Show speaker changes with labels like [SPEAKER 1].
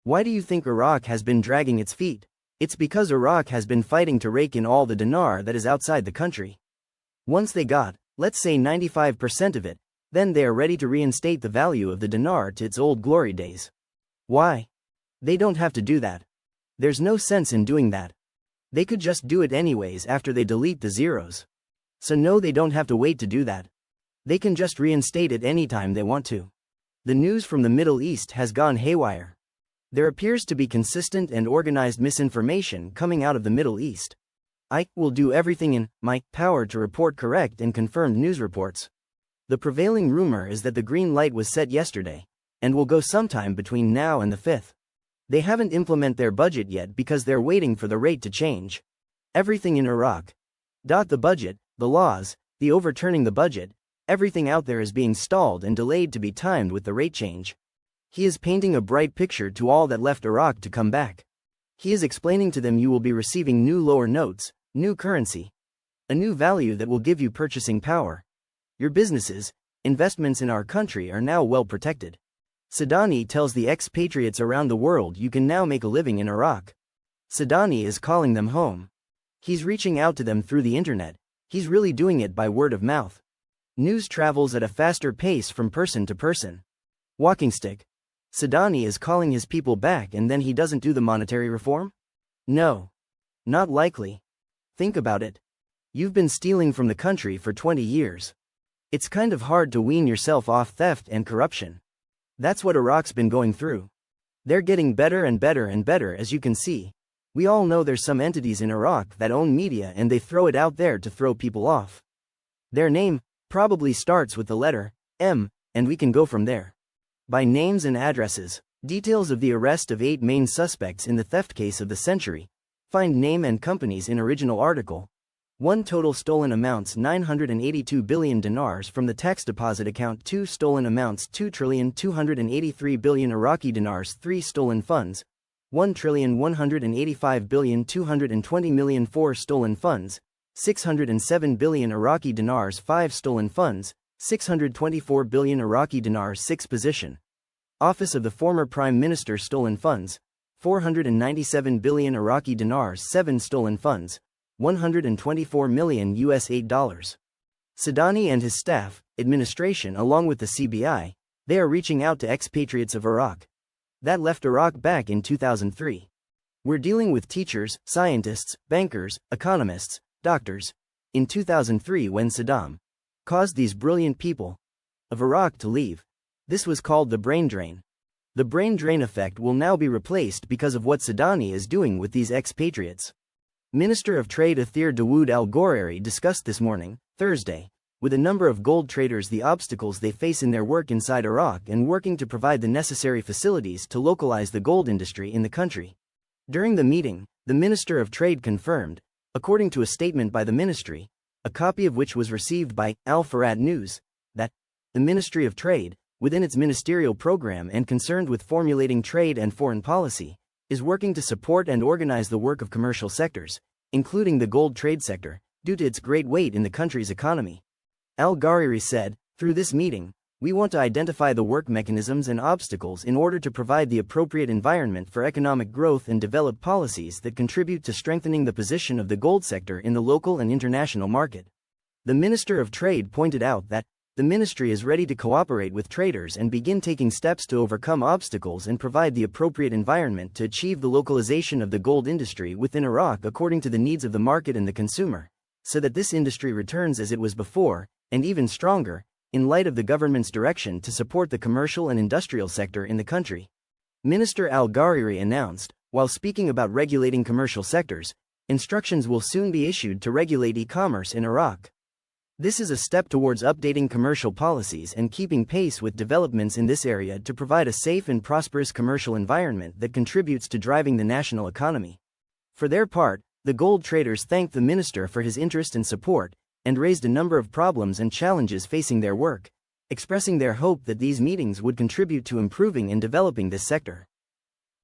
[SPEAKER 1] Why do you think Iraq has been dragging its feet? It's because Iraq has been fighting to rake in all the dinar that is outside the country. Once they got, let's say 95% of it, then they are ready to reinstate the value of the dinar to its old glory days. Why? They don't have to do that. There's no sense in doing that. They could just do it anyways after they delete the zeros. So no, they don't have to wait to do that. They can just reinstate it anytime they want to. The news from the Middle East has gone haywire. There appears to be consistent and organized misinformation coming out of the Middle East. I will do everything in my power to report correct and confirmed news reports. The prevailing rumor is that the green light was set yesterday, and will go sometime between now and the 5th. They haven't implemented their budget yet because they're waiting for the rate to change. Everything in Iraq. The budget, the laws, the overturning the budget, everything out there is being stalled and delayed to be timed with the rate change. He is painting a bright picture to all that left Iraq to come back. He is explaining to them you will be receiving new lower notes, new currency, a new value that will give you purchasing power. Your businesses, investments in our country are now well protected. Sadani tells the expatriates around the world you can now make a living in Iraq. Sadani is calling them home. He's reaching out to them through the internet. He's really doing it by word of mouth. News travels at a faster pace from person to person. Walking stick. Sadani is calling his people back and then he doesn't do the monetary reform? No. Not likely. Think about it. You've been stealing from the country for 20 years. It's kind of hard to wean yourself off theft and corruption. That's what Iraq's been going through. They're getting better and better and better, as you can see. We all know there's some entities in Iraq that own media and they throw it out there to throw people off. Their name probably starts with the letter M, and we can go from there. By names and addresses. Details of the arrest of 8 main suspects in the theft case of the century. Find name and companies in original article. 1 total stolen amounts 982 billion dinars from the tax deposit account. 2 stolen amounts 2,283 billion Iraqi dinars. 3 stolen funds 1,185,220 million. 4 stolen funds 607 billion Iraqi dinars. 5 stolen funds 624 billion Iraqi dinars. 6 position. Office of the former Prime Minister. Stolen funds 497 billion Iraqi dinars. 7 stolen funds 124 million $8. Sadani and his staff, administration along with the CBI, they are reaching out to expatriates of Iraq that left Iraq back in 2003. We're dealing with teachers, scientists, bankers, economists, doctors. In 2003 when Saddam caused these brilliant people of Iraq to leave. This was called the brain drain. The brain drain effect will now be replaced because of what Sadani is doing with these expatriates. Minister of Trade Athir Dawood Al-Ghorari discussed this morning, Thursday, with a number of gold traders the obstacles they face in their work inside Iraq and working to provide the necessary facilities to localize the gold industry in the country. During the meeting, the Minister of Trade confirmed, according to a statement by the ministry, a copy of which was received by Al Farad News, that the Ministry of Trade, within its ministerial program and concerned with formulating trade and foreign policy, is working to support and organize the work of commercial sectors, including the gold trade sector, due to its great weight in the country's economy. Al-Ghorari said, through this meeting, we want to identify the work mechanisms and obstacles in order to provide the appropriate environment for economic growth and develop policies that contribute to strengthening the position of the gold sector in the local and international market. The Minister of Trade pointed out that the ministry is ready to cooperate with traders and begin taking steps to overcome obstacles and provide the appropriate environment to achieve the localization of the gold industry within Iraq according to the needs of the market and the consumer, so that this industry returns as it was before, and even stronger, in light of the government's direction to support the commercial and industrial sector in the country. Minister Al-Ghorari announced, while speaking about regulating commercial sectors, instructions will soon be issued to regulate e-commerce in Iraq. This is a step towards updating commercial policies and keeping pace with developments in this area to provide a safe and prosperous commercial environment that contributes to driving the national economy. For their part, the gold traders thanked the minister for his interest and support, and raised a number of problems and challenges facing their work, expressing their hope that these meetings would contribute to improving and developing this sector.